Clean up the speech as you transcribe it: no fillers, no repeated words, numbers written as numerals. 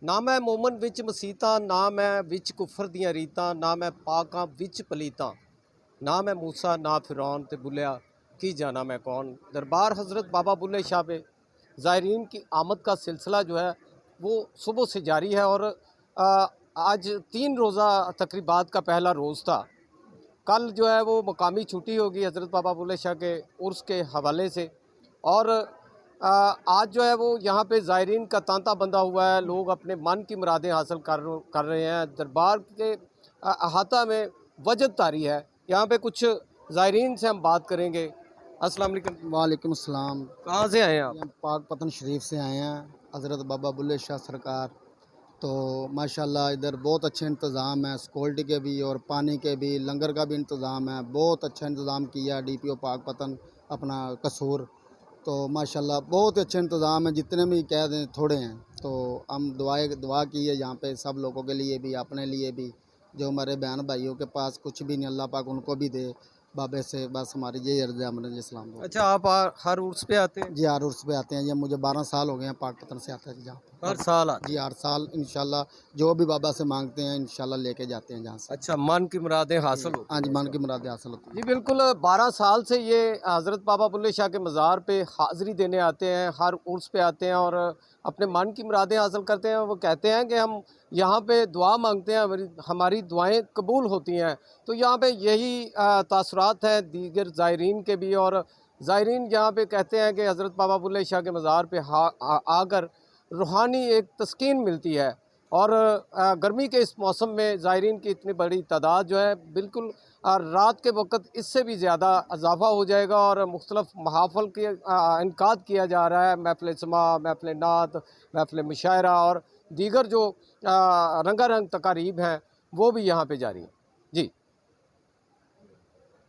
ਨਾਮ ਹੈ ਮੋਮਨ ਵਿੱਚ ਮਸੀਤਾਂ, ਨਾਮ ਹੈ ਵਿੱਚ ਕੁਫਰ ਦੀਆਂ ਰੀਤਾਂ, ਨਾਮ ਹੈ ਪਾਕਾਂ ਵਿੱਚ ਪਲੀਤਾਂ, नाम है मूसा ना फिरौन ते बुलिया की जाना मैं कौन। दरबार हज़रत बाबा बुल्ले शाह पे ज़ायरीन की आमद का सिलसिला जो है वो सुबह से जारी है और आज 3 रोज़ा तकरीबात का पहला रोज़ था। कल जो है वो मकामी छुट्टी होगी हज़रत बाबा बुल्ले शाह के उर्स के हवाले से, और आज जो है वो यहाँ पे ज़ायरीन का तांता बंधा हुआ है। लोग अपने मन की मुरादें हासिल कर रहे हैं। दरबार के अहाता में वजद तारी है। यहाँ पे कुछ ज़ायरीन से हम बात करेंगे। अस्सलाम वालेकुम। वालेकुम सलाम। कहाँ से आए हैं आप? हम पाक पतन शरीफ से आए हैं, हज़रत बाबा बुल्ले शाह सरकार। तो माशाल्लाह इधर बहुत अच्छे इंतज़ाम है, सिक्योरिटी के भी और पानी के भी, लंगर का भी इंतज़ाम है। बहुत अच्छा इंतज़ाम किया डीपीओ पाक पतन अपना कसूर। तो माशाल्लाह बहुत अच्छे इंतज़ाम है, जितने भी कह दें थोड़े हैं। तो हम दुआ की है यहाँ पे सब लोगों के लिए भी, अपने लिए भी, जो हमारे बहन भाइयों के पास कुछ भी नहीं, अल्लाह पाक उनको भी दे। बाबे से बस हमारी यही अर्ज़ है अमर इस्लाम को। अच्छा, आप हर उर्स पे आते हैं? जी हर उर्स पे आते हैं। ये मुझे 12 साल हो गए हैं पाक पतन से आते हैं जहाँ पे। हर साल आते जी हर साल इंशाल्लाह जो भी बाबा से मांगते हैं इंशाल्लाह लेके जाते हैं जहाँ से। अच्छा, मन की मुरादें हासिल होती हाँ जी, हैं। मन की मुरादें हासिल होती हैं। जी बिल्कुल, 12 साल से ये हज़रत बाबा बुल्ले शाह के मज़ार पे हाज़री देने आते हैं, हर उर्स पे आते हैं और अपने मन की मुरादें हासिल करते हैं। वो कहते हैं कि हम यहाँ पे दुआ मांगते हैं, हमारी दुआएं कबूल होती हैं। तो यहाँ पे यही तासुरात हैं दीगर ज़ायरीन के भी, और ज़ायरीन यहाँ पे कहते हैं कि हज़रत बाबा बुल्ले शाह के मज़ार पे आकर रूहानी एक तस्कीन मिलती है। और गर्मी के इस मौसम में ज़ायरीन की इतनी बड़ी तादाद जो है, बिल्कुल रात के वक्त इससे भी ज़्यादा इजाफ़ा हो जाएगा और मुख्तलिफ़ महाफ़िल के इनकाद किया जा रहा है। महफ़िल समा, महफ़िल नात, महफ़िल मुशायरा और दीगर जो रंगारंग तकारीब हैं वो भी यहाँ पे जारी हैं। जी।